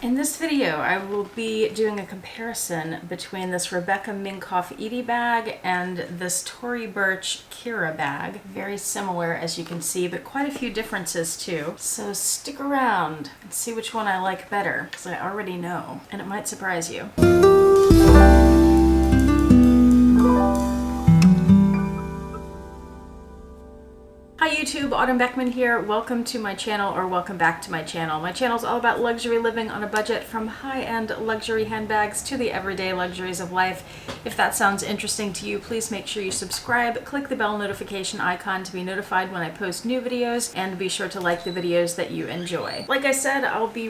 In this video, I will be doing a comparison between this Minkoff Edie bag and this Tory Burch Kira bag. Very similar, as you can see, but quite a few differences too. So stick around and see which one I like better, because I already know, and it might surprise you. Hi YouTube, Autumn Beckman here. Welcome to my channel, or welcome back to my channel. My channel is all about luxury living on a budget, from high-end luxury handbags to the everyday luxuries of life. If that sounds interesting to you, please make sure you subscribe, click the bell notification icon to be notified when I post new videos, and be sure to like the videos that you enjoy. Like I said, I'll be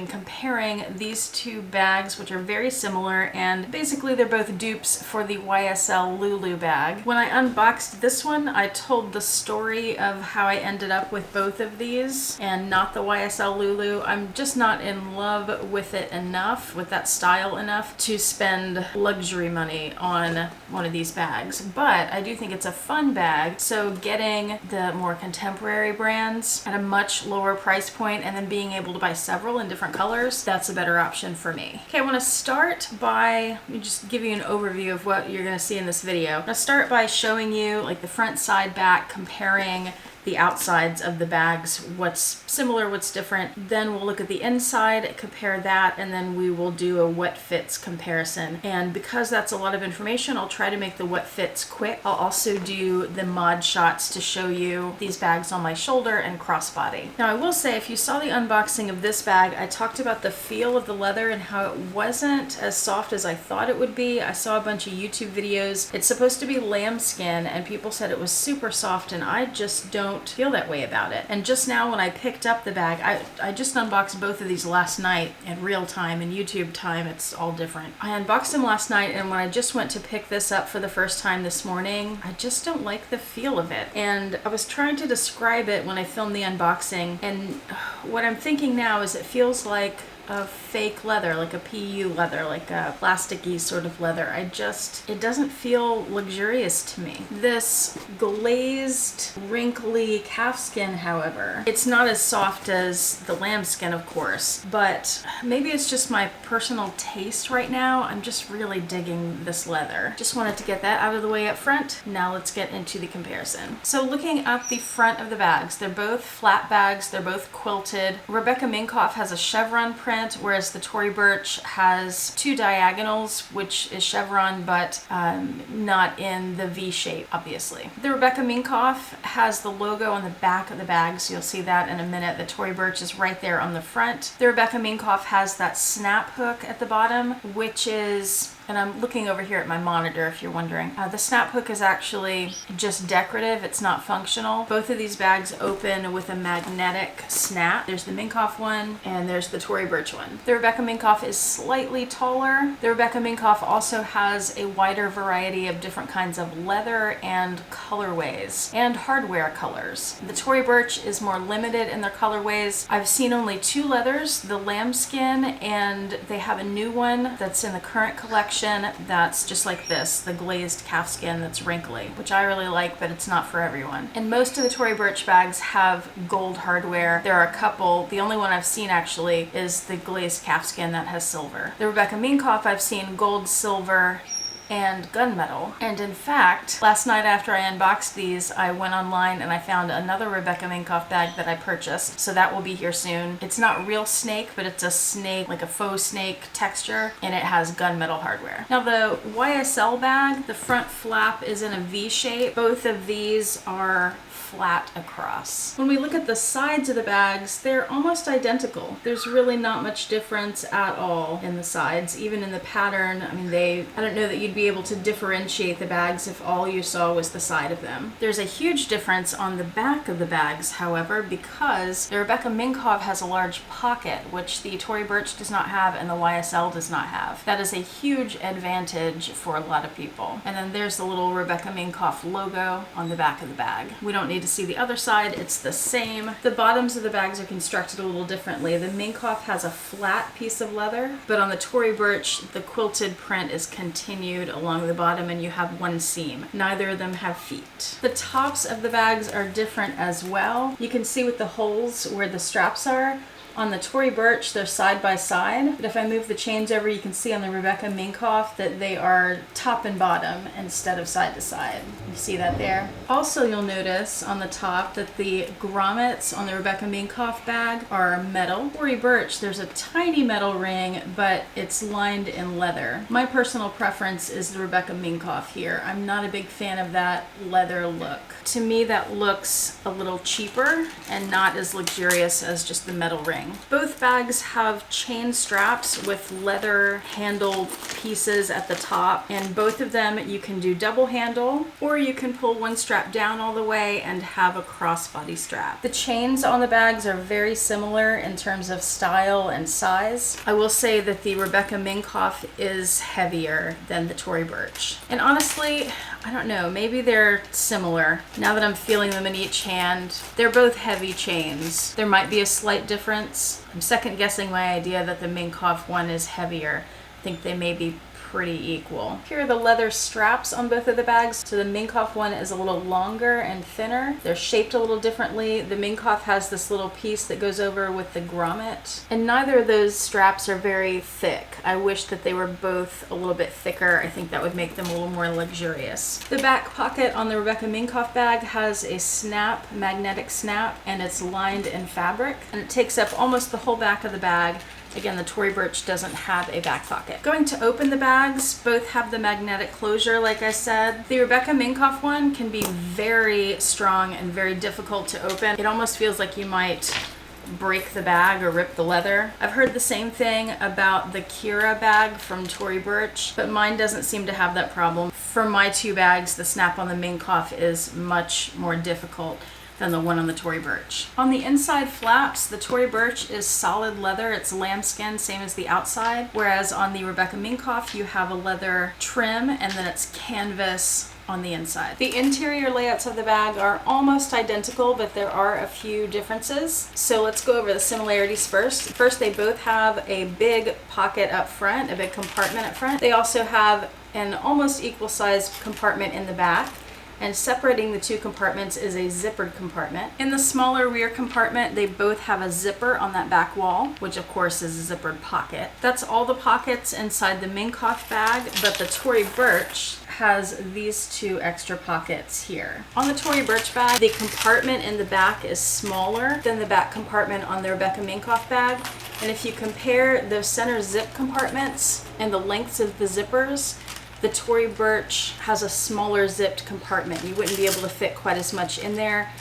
comparing these two bags, which are very similar, and basically they're both dupes for the YSL Lulu bag. When I unboxed this one, I told the story of how I ended up with both of these and not the YSL Lulu. I'm just not in love with it enough, with that style enough, to spend luxury money on one of these bags. But I do think it's a fun bag, so getting the more contemporary brands at a much lower price point and then being able to buy several in different colors, that's a better option for me. Okay, I want to start by, let me just give you an overview of what you're going to see in this video. I'm going to start by showing you like the front, side, back, comparing the outsides of the bags, what's similar, what's different. Then we'll look at the inside, compare that, and then we will do a what fits comparison. And because that's a lot of information, I'll try to make the what fits quick. I'll also do the mod shots to show you these bags on my shoulder and crossbody. Now I will say, if you saw the unboxing of this bag, I talked about the feel of the leather and how it wasn't as soft as I thought it would be. I saw a bunch of YouTube videos. It's supposed to be lambskin, and people said it was super soft, and I just don't feel that way about it. And just now when I picked up the bag, I just unboxed both of these last night in real time. In YouTube time, it's all different. I unboxed them last night, and when I just went to pick this up for the first time this morning, I just don't like the feel of it. And I was trying to describe it when I filmed the unboxing, and what I'm thinking now is it feels like a fake leather, like a PU leather, like a plasticky sort of leather. It doesn't feel luxurious to me. This glazed, wrinkly calfskin, however, it's not as soft as the lambskin, of course, but maybe it's just my personal taste right now. I'm just really digging this leather. Just wanted to get that out of the way up front. Now let's get into the comparison. So looking at the front of the bags, they're both flat bags, they're both quilted. Minkoff has a chevron print, whereas the Tory Burch has two diagonals, which is chevron, but not in the V shape, obviously. The Minkoff has the logo on the back of the bag, so you'll see that in a minute. The Tory Burch is right there on the front. The Minkoff has that snap hook at the bottom, which is, and I'm looking over here at my monitor if you're wondering. The snap hook is actually just decorative, it's not functional. Both of these bags open with a magnetic snap. There's the Minkoff one, and there's the Tory Burch one. The Minkoff is slightly taller. The Minkoff also has a wider variety of different kinds of leather and colorways, and hardware colors. The Tory Burch is more limited in their colorways. I've seen only two leathers, the lambskin, and they have a new one that's in the current collection that's just like this, the glazed calfskin that's wrinkly, which I really like, but it's not for everyone. And most of the Tory Burch bags have gold hardware. There are a couple. The only one I've seen actually is the glazed calfskin that has silver. The Minkoff I've seen gold, silver, and gunmetal. And in fact, last night after I unboxed these, I went online and I found another Minkoff bag that I purchased, so that will be here soon. It's not real snake, but it's a snake, like a faux snake texture, and it has gunmetal hardware. Now the YSL bag, the front flap is in a V shape. Both of these are flat across. When we look at the sides of the bags, they're almost identical. There's really not much difference at all in the sides, even in the pattern. I mean, I don't know that you'd be able to differentiate the bags if all you saw was the side of them. There's a huge difference on the back of the bags, however, because the Minkoff has a large pocket, which the Tory Burch does not have and the YSL does not have. That is a huge advantage for a lot of people. And then there's the little Minkoff logo on the back of the bag. We don't need to see the other side, it's the same. The bottoms of the bags are constructed a little differently. The Minkoff has a flat piece of leather, but on the Tory Burch, the quilted print is continued along the bottom and you have one seam. Neither of them have feet. The tops of the bags are different as well. You can see with the holes where the straps are, On the Tory Burch, they're side by side, but if I move the chains over, you can see on the Rebecca Minkoff that they are top and bottom instead of side to side. You see that there? Also, you'll notice on the top that the grommets on the Rebecca Minkoff bag are metal. Tory Burch, there's a tiny metal ring, but it's lined in leather. My personal preference is the Rebecca Minkoff here. I'm not a big fan of that leather look. To me, that looks a little cheaper and not as luxurious as just the metal ring. Both bags have chain straps with leather handled pieces at the top, and both of them you can do double handle, or you can pull one strap down all the way and have a crossbody strap. The chains on the bags are very similar in terms of style and size. I will say that the Rebecca Minkoff is heavier than the Tory Burch. And honestly, I don't know, maybe they're similar. Now that I'm feeling them in each hand, they're both heavy chains. There might be a slight difference. I'm second guessing my idea that the Minkoff one is heavier. I think they may be pretty equal. Here are the leather straps on both of the bags. So the Minkoff one is a little longer and thinner. They're shaped a little differently. The Minkoff has this little piece that goes over with the grommet, and neither of those straps are very thick. I wish that they were both a little bit thicker. I think that would make them a little more luxurious. The back pocket on the Rebecca Minkoff bag has a snap, magnetic snap, and it's lined in fabric, and it takes up almost the whole back of the bag. Again, the Tory Burch doesn't have a back pocket. Going to open the bags, both have the magnetic closure, like I said. The Rebecca Minkoff one can be very strong and very difficult to open. It almost feels like you might break the bag or rip the leather. I've heard the same thing about the Kira bag from Tory Burch, but mine doesn't seem to have that problem. For my two bags, the snap on the Minkoff is much more difficult than the one on the Tory Burch. On the inside flaps, the Tory Burch is solid leather. It's lambskin, same as the outside. Whereas on the Rebecca Minkoff, you have a leather trim and then it's canvas on the inside. The interior layouts of the bag are almost identical, but there are a few differences. So let's go over the similarities first. First, they both have a big pocket up front, a big compartment up front. They also have an almost equal sized compartment in the back. And separating the two compartments is a zippered compartment. In the smaller rear compartment, they both have a zipper on that back wall, which of course is a zippered pocket. That's all the pockets inside the Minkoff bag, but the Tory Burch has these two extra pockets here. On the Tory Burch bag, the compartment in the back is smaller than the back compartment on the Rebecca Minkoff bag. And if you compare those center zip compartments and the lengths of the zippers, the Tory Burch has a smaller zipped compartment. You wouldn't be able to fit quite as much in there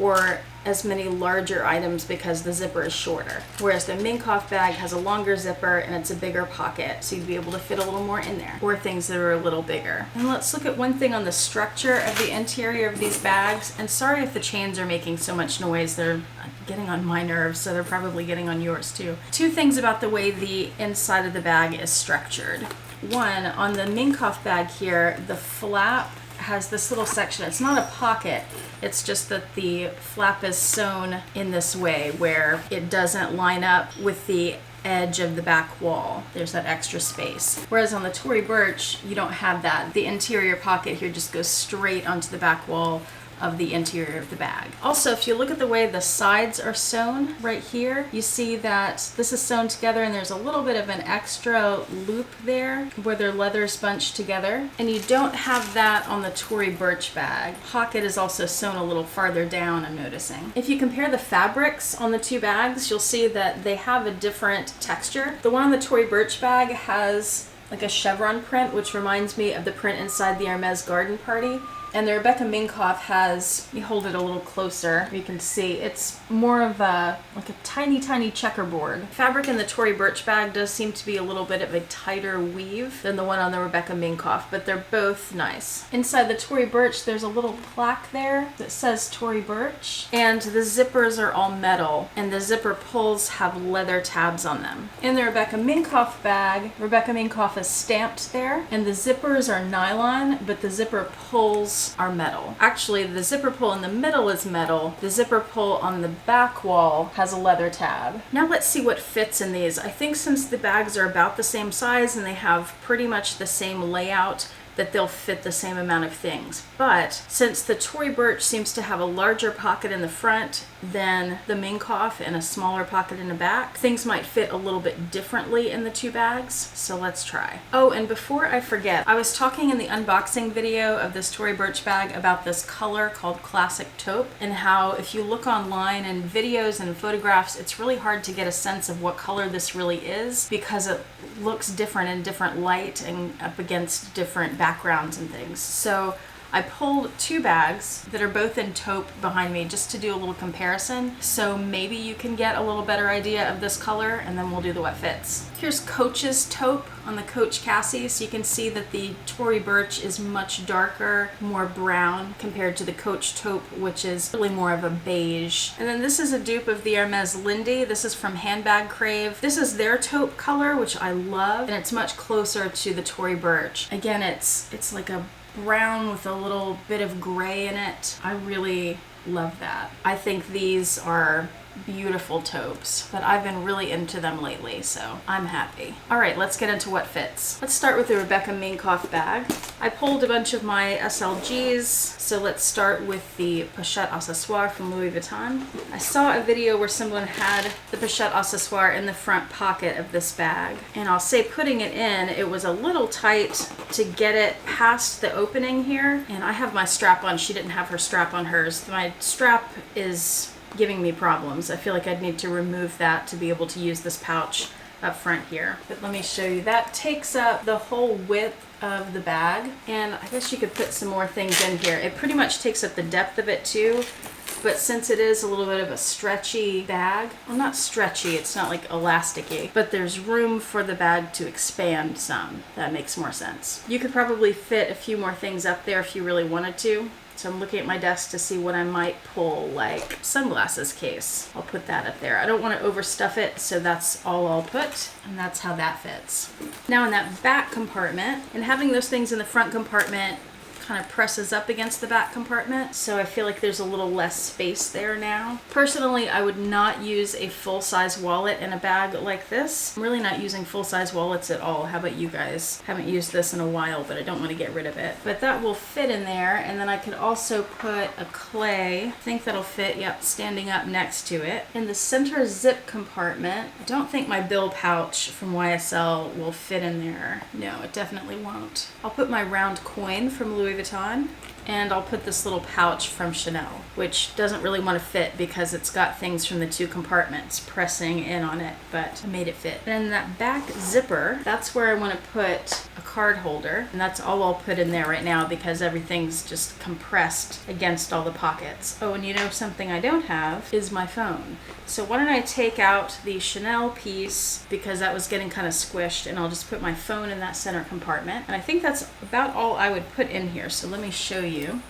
or as many larger items because the zipper is shorter. Whereas the Minkoff bag has a longer zipper and it's a bigger pocket, so you'd be able to fit a little more in there, or things that are a little bigger. And let's look at one thing on the structure of the interior of these bags. And sorry if the chains are making so much noise, they're getting on my nerves, so they're probably getting on yours too. Two things about the way the inside of the bag is structured. One, on the Minkoff bag here, the flap has this little section. It's not a pocket, it's just that the flap is sewn in this way where it doesn't line up with the edge of the back wall. There's that extra space. Whereas on the Tory Burch, you don't have that. The interior pocket here just goes straight onto the back wall of the interior of the bag. Also, if you look at the way the sides are sewn right here, you see that this is sewn together and there's a little bit of an extra loop there where their leather's bunched together. And you don't have that on the Tory Burch bag. Pocket is also sewn a little farther down, I'm noticing. If you compare the fabrics on the two bags, you'll see that they have a different texture. The one on the Tory Burch bag has like a chevron print, which reminds me of the print inside the Hermes Garden Party. And the Rebecca Minkoff has, you hold it a little closer, you can see it's more of a, like a tiny checkerboard. Fabric in the Tory Burch bag does seem to be a little bit of a tighter weave than the one on the Rebecca Minkoff, but they're both nice. Inside the Tory Burch, there's a little plaque there that says Tory Burch, and the zippers are all metal, and the zipper pulls have leather tabs on them. In the Rebecca Minkoff bag, Rebecca Minkoff is stamped there, and the zippers are nylon, but the zipper pulls are metal. Actually, the zipper pull in the middle is metal. The zipper pull on the back wall has a leather tab. Now let's see what fits in these. I think since the bags are about the same size and they have pretty much the same layout that they'll fit the same amount of things. But since the Tory Burch seems to have a larger pocket in the front than the Minkoff and a smaller pocket in the back, things might fit a little bit differently in the two bags. So let's try. Oh, and before I forget, I was talking in the unboxing video of this Tory Burch bag about this color called Classic Taupe, and how if you look online in videos and photographs, it's really hard to get a sense of what color this really is because it looks different in different light and up against different backgrounds and things. So I pulled two bags that are both in taupe behind me just to do a little comparison. So maybe you can get a little better idea of this color, and then we'll do the what fits. Here's Coach's taupe on the Coach Cassie. So you can see that the Tory Burch is much darker, more brown compared to the Coach taupe, which is really more of a beige. And then this is a dupe of the Hermes Lindy. This is from Handbag Crave. This is their taupe color, which I love, and it's much closer to the Tory Burch. Again, it's like a brown with a little bit of gray in it. I really love that. I think these are beautiful taupes, but I've been really into them lately, so I'm happy. All right, let's get into what fits. Let's start with the Rebecca Minkoff bag. I pulled a bunch of my SLGs, so let's start with the pochette accessoire from Louis Vuitton. I saw a video where someone had the pochette accessoire in the front pocket of this bag, and I'll say putting it in, it was a little tight to get it past the opening here, and I have my strap on. She didn't have her strap on hers. My strap is giving me problems. I feel like I'd need to remove that to be able to use this pouch up front here. But let me show you. That takes up the whole width of the bag, and I guess you could put some more things in here. It pretty much takes up the depth of it too, but since it is a little bit of a stretchy bag, well, not stretchy, it's not like elasticy, but there's room for the bag to expand some. That makes more sense. You could probably fit a few more things up there if you really wanted to. So I'm looking at my desk to see what I might pull, like sunglasses case. I'll put that up there. I don't want to overstuff it, so that's all I'll put, and that's how that fits. Now in that back compartment, and having those things in the front compartment kind of presses up against the back compartment, so I feel like there's a little less space there now. Personally, I would not use a full-size wallet in a bag like this. I'm really not using full-size wallets at all. How about you guys? Haven't used this in a while, but I don't want to get rid of it. But that will fit in there, and then I could also put a clay. I think that'll fit, yep, standing up next to it. In the center zip compartment, I don't think my bill pouch from YSL will fit in there. No, it definitely won't. I'll put my round coin from Louis Vuitton, and I'll put this little pouch from Chanel, which doesn't really want to fit because it's got things from the two compartments pressing in on it, but I made it fit. And in that back zipper, that's where I want to put a card holder, and that's all I'll put in there right now because everything's just compressed against all the pockets. Oh, and you know something I don't have is my phone. So why don't I take out the Chanel piece because that was getting kind of squished, and I'll just put my phone in that center compartment. And I think that's about all I would put in here. So let me show you.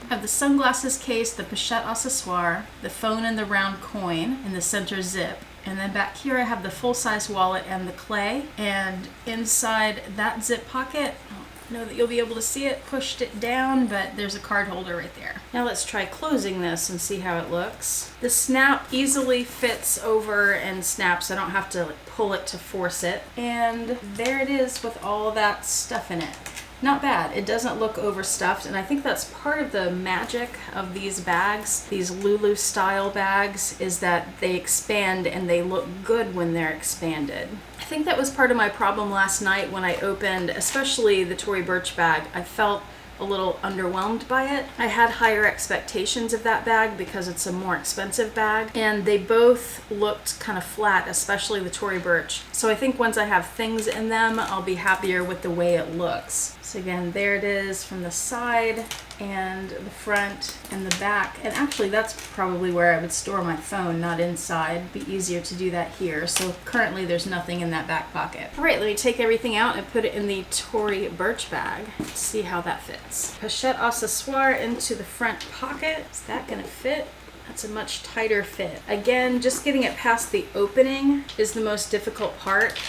I have the sunglasses case, the pochette accessoire, the phone and the round coin in the center zip. And then back here I have the full-size wallet and the clay. And inside that zip pocket, I don't know that you'll be able to see it, pushed it down, but there's a card holder right there. Now let's try closing this and see how it looks. The snap easily fits over and snaps. I don't have to like pull it to force it. And there it is with all that stuff in it. Not bad. It doesn't look overstuffed, and I think that's part of the magic of these bags, these Lulu style bags, is that they expand and they look good when they're expanded. I think that was part of my problem last night when I opened, especially the Tory Burch bag. I felt a little underwhelmed by it. I had higher expectations of that bag because it's a more expensive bag, and they both looked kind of flat, especially the Tory Burch. So I think once I have things in them, I'll be happier with the way it looks. So again, there it is from the side and the front and the back. And actually that's probably where I would store my phone, not inside. It'd be easier to do that here. So currently there's nothing in that back pocket. All right, let me take everything out and put it in the Tory Burch bag. Let's see how that fits. Pochette accessoire into the front pocket. Is that gonna fit? That's a much tighter fit. Again, just getting it past the opening is the most difficult part.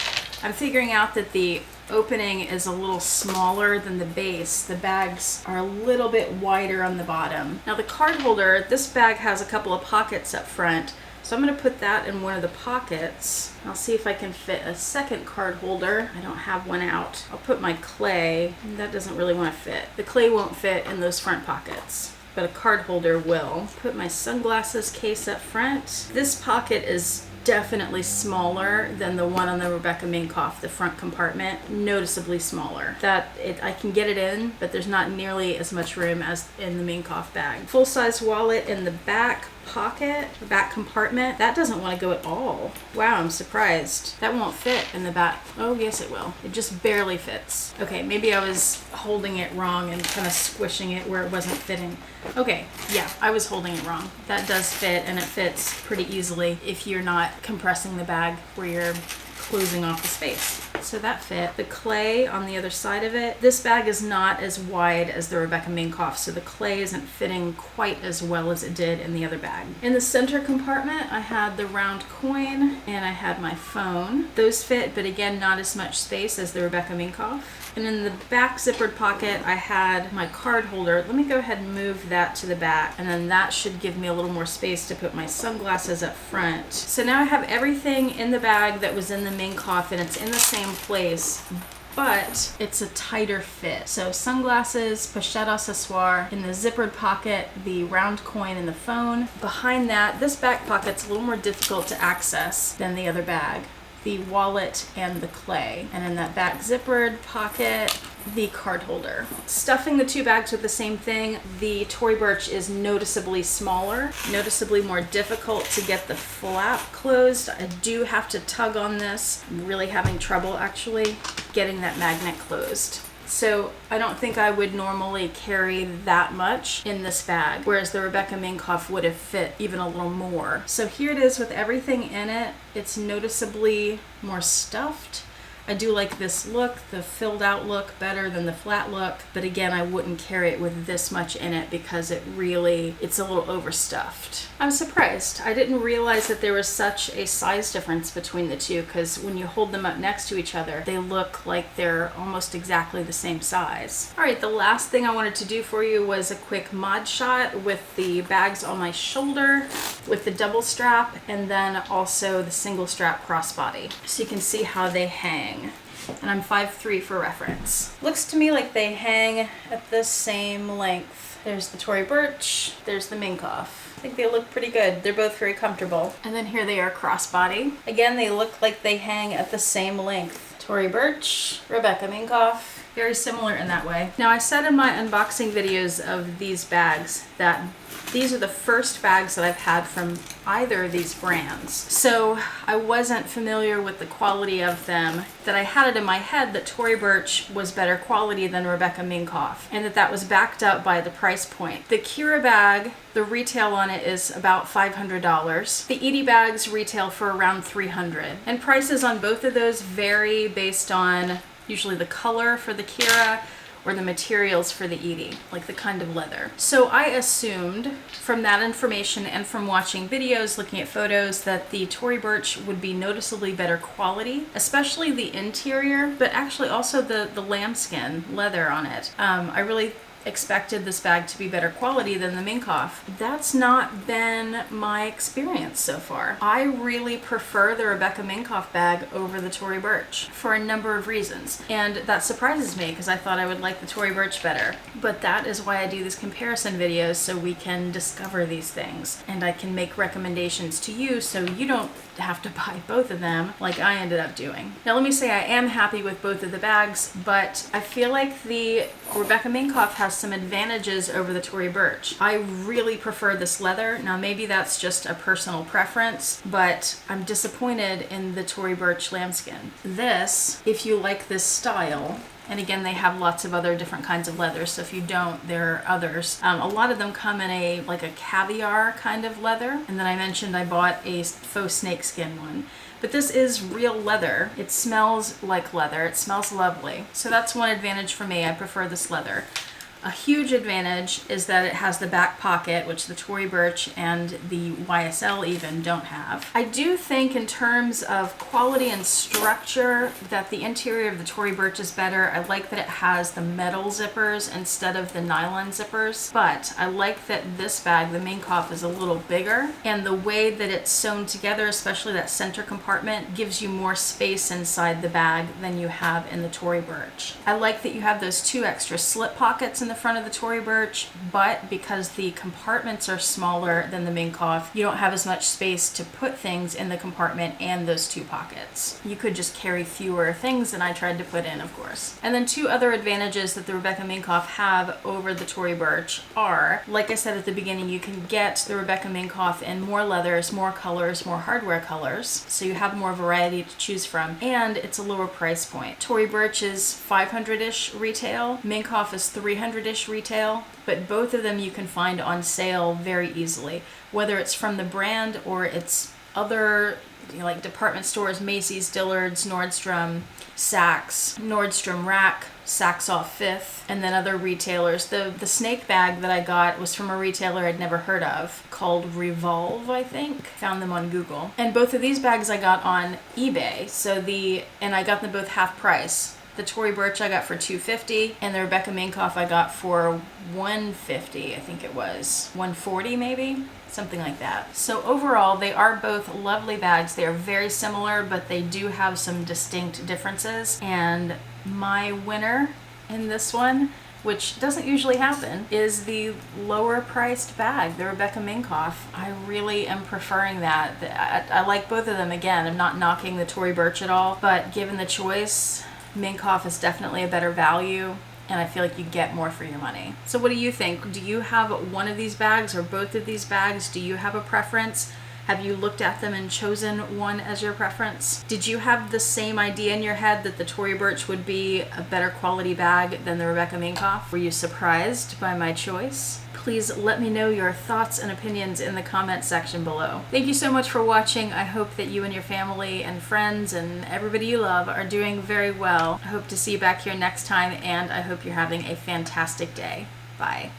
I'm figuring out that the opening is a little smaller than the base. The bags are a little bit wider on the bottom. Now the card holder, this bag has a couple of pockets up front, So I'm gonna put that in one of the pockets. I'll see if I can fit a second card holder. I don't have one out. I'll put my clay. That doesn't really want to fit. The clay won't fit in those front pockets, but a card holder will. Put my sunglasses case up front. This pocket is definitely smaller than the one on the Rebecca Minkoff, the front compartment, noticeably smaller. I can get it in, but there's not nearly as much room as in the Minkoff bag. Full-size wallet in the back pocket, the back compartment. That doesn't want to go at all. Wow, I'm surprised. That won't fit in the back. Oh, yes it will. It just barely fits. Okay, maybe I was holding it wrong and kind of squishing it where it wasn't fitting. Okay, yeah, I was holding it wrong. That does fit, and it fits pretty easily if you're not compressing the bag where you're closing off the space. So that fit. The clay on the other side of it, this bag is not as wide as the Rebecca Minkoff, so the clay isn't fitting quite as well as it did in the other bag. In the center compartment, I had the round coin and I had my phone. Those fit, but again, not as much space as the Rebecca Minkoff. And in the back zippered pocket, I had my card holder. Let me go ahead and move that to the back, and then that should give me a little more space to put my sunglasses up front. So now I have everything in the bag that was in the Minkoff, and it's in the same place, but it's a tighter fit. So sunglasses, pochette accessoire, in the zippered pocket, the round coin and the phone. Behind that, this back pocket's a little more difficult to access than the other bag. The wallet and the clay. And in that back zippered pocket, the card holder. Stuffing the two bags with the same thing, the Tory Burch is noticeably smaller, noticeably more difficult to get the flap closed. I do have to tug on this. I'm really having trouble actually getting that magnet closed. So I don't think I would normally carry that much in this bag, whereas the Rebecca Minkoff would have fit even a little more. So here it is with everything in it. It's noticeably more stuffed. I do like this look, the filled out look, better than the flat look, but again, I wouldn't carry it with this much in it because it's a little overstuffed. I'm surprised. I didn't realize that there was such a size difference between the two, because when you hold them up next to each other, they look like they're almost exactly the same size. All right, the last thing I wanted to do for you was a quick mod shot with the bags on my shoulder, with the double strap, and then also the single strap crossbody, so you can see how they hang. And I'm 5'3" for reference. Looks to me like they hang at the same length. There's the Tory Burch, there's the Minkoff. I think they look pretty good. They're both very comfortable. And then here they are crossbody. Again, they look like they hang at the same length. Tory Burch, Rebecca Minkoff. Very similar in that way. Now I said in my unboxing videos of these bags that these are the first bags that I've had from either of these brands. So I wasn't familiar with the quality of them, that I had it in my head that Tory Burch was better quality than Rebecca Minkoff, and that was backed up by the price point. The Kira bag, the retail on it is about $500. The Edie bags retail for around $300. And prices on both of those vary based on usually the color for the Kira or the materials for the Edie, like the kind of leather. So I assumed from that information and from watching videos, looking at photos, that the Tory Burch would be noticeably better quality, especially the interior, but actually also the lambskin leather on it. I really expected this bag to be better quality than the Minkoff. That's not been my experience so far. I really prefer the Rebecca Minkoff bag over the Tory Burch for a number of reasons. And that surprises me because I thought I would like the Tory Burch better. But that is why I do these comparison videos, so we can discover these things. And I can make recommendations to you so you don't have to buy both of them like I ended up doing. Now let me say I am happy with both of the bags, but I feel like the Rebecca Minkoff has some advantages over the Tory Burch. I really prefer this leather. Now maybe that's just a personal preference, but I'm disappointed in the Tory Burch lambskin. This, if you like this style, and again, they have lots of other different kinds of leathers, so if you don't, there are others. A lot of them come in a caviar kind of leather, and then I mentioned I bought a faux snakeskin one. But this is real leather. It smells like leather. It smells lovely. So that's one advantage for me. I prefer this leather. A huge advantage is that it has the back pocket, which the Tory Burch and the YSL even don't have. I do think in terms of quality and structure that the interior of the Tory Burch is better. I like that it has the metal zippers instead of the nylon zippers, but I like that this bag, the Minkoff, is a little bigger, and the way that it's sewn together, especially that center compartment, gives you more space inside the bag than you have in the Tory Burch. I like that you have those 2 extra slip pockets in the front of the Tory Burch, but because the compartments are smaller than the Minkoff, you don't have as much space to put things in the compartment and those 2 pockets. You could just carry fewer things than I tried to put in, of course. And then 2 other advantages that the Rebecca Minkoff have over the Tory Burch are, like I said at the beginning, you can get the Rebecca Minkoff in more leathers, more colors, more hardware colors, so you have more variety to choose from, and it's a lower price point. Tory Burch is 500-ish retail, Minkoff is 300-ish retail, but both of them you can find on sale very easily, whether it's from the brand or it's other like department stores, Macy's, Dillard's, Nordstrom, Saks, Nordstrom Rack, Saks Off Fifth, and then other retailers. The snake bag that I got was from a retailer I'd never heard of called Revolve, I think. Found them on Google. And both of these bags I got on eBay, and I got them both half price. The Tory Burch I got for $250, and the Rebecca Minkoff I got for $150, I think it was. $140 maybe? Something like that. So overall, they are both lovely bags. They are very similar, but they do have some distinct differences. And my winner in this one, which doesn't usually happen, is the lower priced bag, the Rebecca Minkoff. I really am preferring that. I like both of them. Again, I'm not knocking the Tory Burch at all, but given the choice, Minkoff is definitely a better value, and I feel like you get more for your money. So what do you think? Do you have one of these bags or both of these bags? Do you have a preference? Have you looked at them and chosen one as your preference? Did you have the same idea in your head that the Tory Burch would be a better quality bag than the Rebecca Minkoff? Were you surprised by my choice? Please let me know your thoughts and opinions in the comment section below. Thank you so much for watching. I hope that you and your family and friends and everybody you love are doing very well. I hope to see you back here next time, and I hope you're having a fantastic day. Bye.